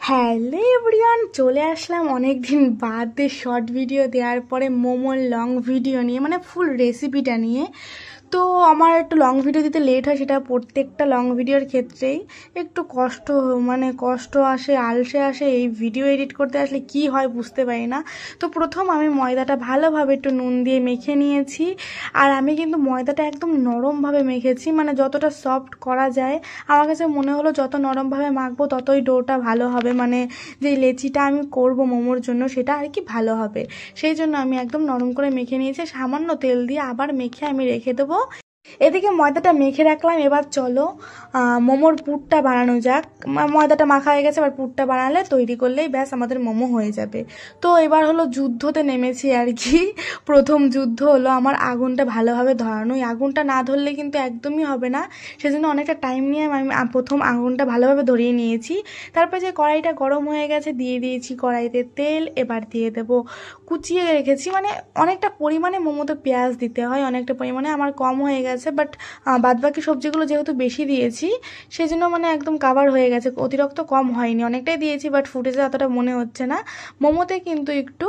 Hello everyone, চলে আসলাম অনেক দিন বাদে শর্ট ভিডিও দেওয়ার পরে মোমোর লং ভিডিও নিয়ে, মানে ফুল রেসিপিটা নিয়ে। তো আমার একটু লং ভিডিও দিতে লেট হয়, সেটা প্রত্যেকটা লং ভিডিওর ক্ষেত্রেই একটু কষ্ট আসে, আলসে আসে। এই ভিডিও এডিট করতে আসলে কি হয় বুঝতে পারি না। তো প্রথম আমি ময়দাটা ভালোভাবে একটু নুন দিয়ে মেখে নিয়েছি। আর আমি কিন্তু ময়দাটা একদম নরমভাবে মেখেছি, মানে যতটা সফট করা যায়। আমার কাছে মনে হলো যত নরমভাবে মাখবো ততই ডোটা ভালো হবে, মানে যে লেচিটা আমি করব মোমোর জন্য সেটা আর কি ভালো হবে। সেই জন্য আমি একদম নরম করে মেখে নিয়েছি, সামান্য তেল দিয়ে আবার মেখে আমি রেখে দেবো। এদিকে ময়দাটা মেখে রাখলাম, এবার চলো মোমোর পুরটা বানানো যাক। ময়দাটা মাখা হয়ে গেছে, এবার পুরটা বানালে তৈরি করলেই ব্যাস আমাদের মোমো হয়ে যাবে। তো এবার হলো যুদ্ধতে নেমেছি আর কি। প্রথম যুদ্ধ হলো আমার আগুনটা ভালোভাবে ধরানো। এই আগুনটা না ধরলে কিন্তু একদমই হবে না, সেজন্য অনেকটা টাইম নিয়ে আমি প্রথম আগুনটা ভালোভাবে ধরিয়ে নিয়েছি। তারপর যে কড়াইটা গরম হয়ে গেছে, দিয়ে দিয়েছি কড়াইতে তেল। এবার দিয়ে দেবো কুচিয়ে রেখেছি, মানে অনেকটা পরিমাণে মোমোতে পেঁয়াজ দিতে হয়, অনেকটা পরিমাণে। আমার কম হয়ে গেছে, বাট বাদবাকি সবজিগুলো যেহেতু বেশি দিয়েছি সেই জন্য মানে একদম কাভার হয়ে গেছে, অতিরিক্ত কম হয়নি, অনেকটাই দিয়েছি, বাট ফুটেছে অতটা মনে হচ্ছে না। মোমোতে কিন্তু একটু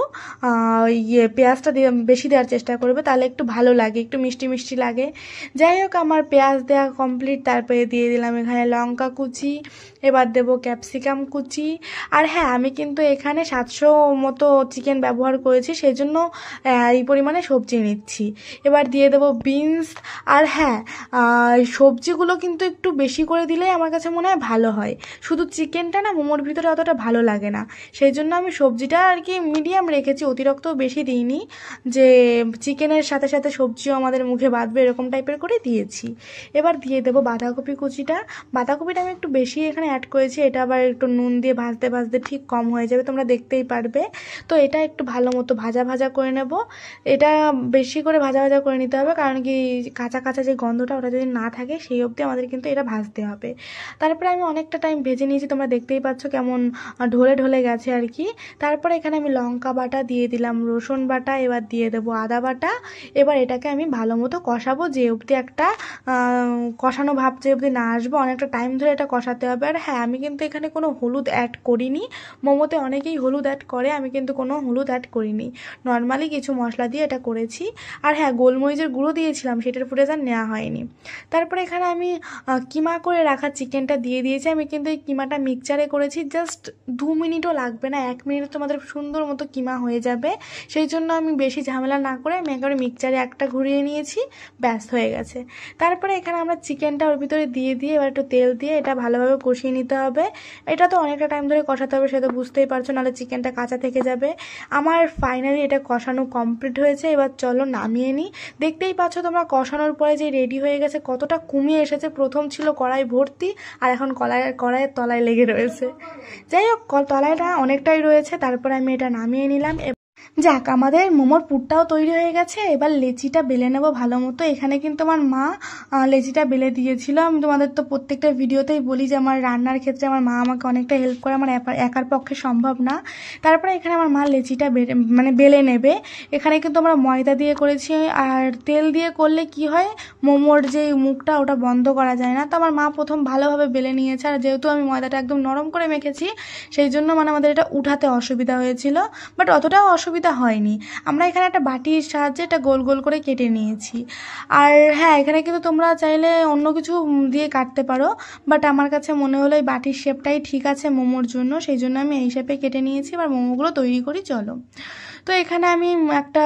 পেঁয়াজটা দিয়ে বেশি দেওয়ার চেষ্টা করবে, তাহলে একটু ভালো লাগে, একটু মিষ্টি মিষ্টি লাগে। যাই হোক, আমার পেঁয়াজ দেওয়া কমপ্লিট। তারপরে দিয়ে দিলাম এখানে লঙ্কা কুচি, এবার দেবো ক্যাপসিকাম কুচি। আর হ্যাঁ, আমি কিন্তু এখানে 700 মতো চিকেন ব্যবহার করেছি, সেই জন্য এই পরিমাণে সবজি নিচ্ছি। এবার দিয়ে দেবো বিনস। আর হ্যাঁ, সবজিগুলো কিন্তু একটু বেশি করে দিলেই আমার কাছে মনে হয় ভালো হয়। শুধু চিকেনটা না মোমোর ভিতরে অতটা ভালো লাগে না, সেই জন্য আমি সবজিটা আর কি মিডিয়াম রেখেছি, অতিরিক্ত বেশি দিইনি, যে চিকেনের সাথে সাথে সবজিও আমাদের মুখে বাঁধবে এরকম টাইপের করে দিয়েছি। এবার দিয়ে দেবো বাঁধাকপি কুচিটা। বাঁধাকপিটা আমি একটু বেশি এখানে অ্যাড করেছি, এটা আবার একটু নুন দিয়ে ভাজতে ভাজতে ঠিক কম হয়ে যাবে, তোমরা দেখতেই পারবে। তো এটা একটু ভালো মতো ভাজা ভাজা করে নেব। এটা বেশি করে ভাজা ভাজা করে নিতে হবে, কারণ কি কাঁচা কাঁচা যে গন্ধটা ওটা যদি না থাকে সেই অবধি আমাদের কিন্তু এটা ভাজতে হবে। তারপরে আমি অনেকটা টাইম ভেজে নিয়েছি, তোমরা দেখতেই পাচ্ছ কেমন ঢলে ঢলে গেছে আর কি। তারপরে এখানে আমি লঙ্কা বাটা দিয়ে দিলাম, রসুন বাটা, এবার দিয়ে দেবো আদা বাটা। এবার এটাকে আমি ভালো মতো কষাবো, যে অবধি একটা কষানো ভাব যে অবধি না আসবো, অনেকটা টাইম ধরে এটা কষাতে হবে। আর হ্যাঁ, আমি কিন্তু এখানে কোনো হলুদ অ্যাড করিনি। মোমোতে অনেকেই হলুদ অ্যাড করে, আমি কিন্তু কোনো হলুদ অ্যাড করিনি, নর্মালি কিছু মশলা দিয়ে এটা করেছি। আর হ্যাঁ, গোলমরিচের গুঁড়ো দিয়েছিলাম, সেটার ফুটেজ আর নেওয়া হয়নি। তারপরে এখানে আমি কিমা করে রাখা চিকেনটা দিয়ে দিয়েছি। আমি কিন্তু এই কিমাটা মিক্সচারে করেছি, জাস্ট 2 মিনিটও লাগবে না, 1 মিনিট তোমাদের সুন্দর মতো কিমা হয়ে যাবে। সেই জন্য আমি বেশি ঝামেলা না করে আমি একেবারে মিক্সচারে একটা ঘুরিয়ে নিয়েছি, ব্যাস হয়ে গেছে। তারপরে এখানে আমরা চিকেনটা ওর ভিতরে দিয়ে এবার একটু তেল দিয়ে এটা ভালোভাবে কষিয়ে নিতে হবে। এটা তো অনেকটা টাইম ধরে কষাতে হবে, সে তো বুঝতেই পারছো, নাহলে চিকেনটা কাঁচা থেকে যাবে। আমার ফাইনালি এটা কষানো কমপ্লিট হয়েছে, এবার চলো নামিয়ে নিই। দেখতেই পাচ্ছ তোমরা কষানোর পরে যে রেডি হয়ে গেছে, কতটা কমিয়ে এসেছে। প্রথম ছিল কড়াই ভর্তি, আর এখন কড়াইয়ের তলায় লেগে রয়েছে। যাই হোক, তলায়টা অনেকটাই রয়েছে। তারপরে আমি এটা নামিয়ে নিলাম। যাক, আমাদের মোমোর পুরটাও তৈরি হয়ে গেছে। এবার লেচিটা বেলে নেবো ভালো মতো। এখানে কিন্তু আমার মা লেচিটা বেলে দিয়েছিল। আমি তোমাদের তো প্রত্যেকটা ভিডিওতেই বলি যে আমার রান্নার ক্ষেত্রে আমার মা আমাকে অনেকটা হেল্প করে, আমার একার পক্ষে সম্ভব না। তারপরে এখানে আমার মা লেচিটা বেলে নেবে। এখানে কিন্তু আমরা ময়দা দিয়ে করেছি, আর তেল দিয়ে করলে কি হয়, মোমোর যে মুখটা ওটা বন্ধ করা যায় না। তো আমার মা প্রথম ভালোভাবে বেলে নিয়েছে, আর যেহেতু আমি ময়দাটা একদম নরম করে মেখেছি সেই জন্য মানে আমাদের এটা উঠাতে অসুবিধা হয়েছিল, বাট অতটাও অসুবিধা হয়নি। আমরা এখানে একটা বাটির সাহায্যে এটা গোল গোল করে কেটে নিয়েছি। আর হ্যাঁ, এখানে কিন্তু তোমরা চাইলে অন্য কিছু দিয়ে কাটতে পারো, বাট আমার কাছে মনে হলো এই বাটির শেপটাই ঠিক আছে মোমোর জন্য, সেই জন্য আমি এই শেপে কেটে নিয়েছি। এবার মোমোগুলো তৈরি করি চলো। তো এখানে আমি একটা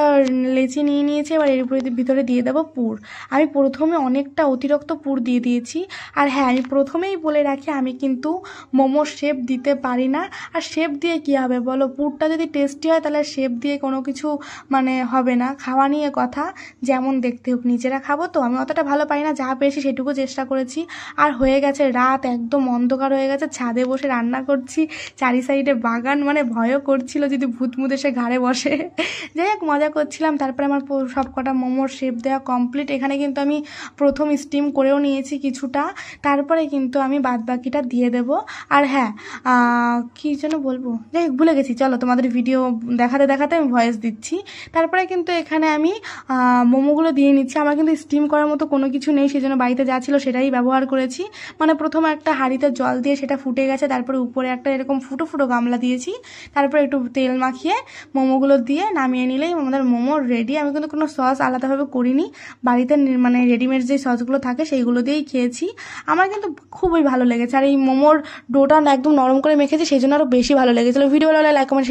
লেচি নিয়ে নিয়েছি, এবার এর ভিতরে দিয়ে দেবো পুর। আমি প্রথমে অনেকটা অতিরিক্ত পুর দিয়ে দিয়েছি। আর হ্যাঁ, আমি প্রথমেই বলে রাখি, আমি কিন্তু মোমোর শেপ দিতে পারি না। আর শেপ দিয়ে কী হবে বলো, পুরটা যদি টেস্টি হয় তাহলে শেপ দিয়ে কোনো কিছু মানে হবে না। খাওয়া নিয়ে কথা, যেমন দেখতে হোক, নিজেরা খাবো তো, আমি অতটা ভালো পারি না, যা পেয়েছি সেটুকু চেষ্টা করেছি। আর হয়ে গেছে রাত, একদম অন্ধকার হয়ে গেছে, ছাদে বসে রান্না করছি, চারি সাইডে বাগান, মানে ভয়ও করছিল যদি ভূত মুত এসে ঘাড়ে বসে। যাই হোক মজা করছিলাম। তারপরে আমার সব কটা মোমোর শেপ দেওয়া কমপ্লিট। এখানে কিন্তু আমি প্রথম স্টিম করেও নিয়েছি কিছুটা, তারপরে কিন্তু আমি বাদবাকিটা দিয়ে দেব। আর হ্যাঁ, কী যেন বলবো, যাই হোক ভুলে গেছি। চলো তোমাদের ভিডিও দেখাতে দেখাতে আমি ভয়েস দিচ্ছি। তারপরে কিন্তু এখানে আমি মোমোগুলো দিয়ে নিচ্ছি। আমার কিন্তু স্টিম করার মতো কোনো কিছু নেই, সেই জন্য বাড়িতে যা ছিল সেটাই ব্যবহার করেছি। মানে প্রথমে একটা হাঁড়িতে জল দিয়ে সেটা ফুটে গেছে, তারপরে উপরে একটা এরকম ফুটো ফুটো গামলা দিয়েছি, তারপরে একটু তেল মাখিয়ে মোমোগুলো দিয়ে নামিয়ে নিলেই আমাদের মোমো রেডি। আমি কিন্তু কোনো সস আলাদাভাবে করিনি, বাড়িতে মানে রেডিমেড যে সসগুলো থাকে সেইগুলো দিয়েই খেয়েছি। আমার কিন্তু খুবই ভালো লেগেছে। আর এই মোমোর ডোটা একদম নরম করে মেখেছি, সেই জন্য আরও বেশি ভালো লেগেছিলো। ভিডিও ভালো লাগলে লাইক কমেন্ট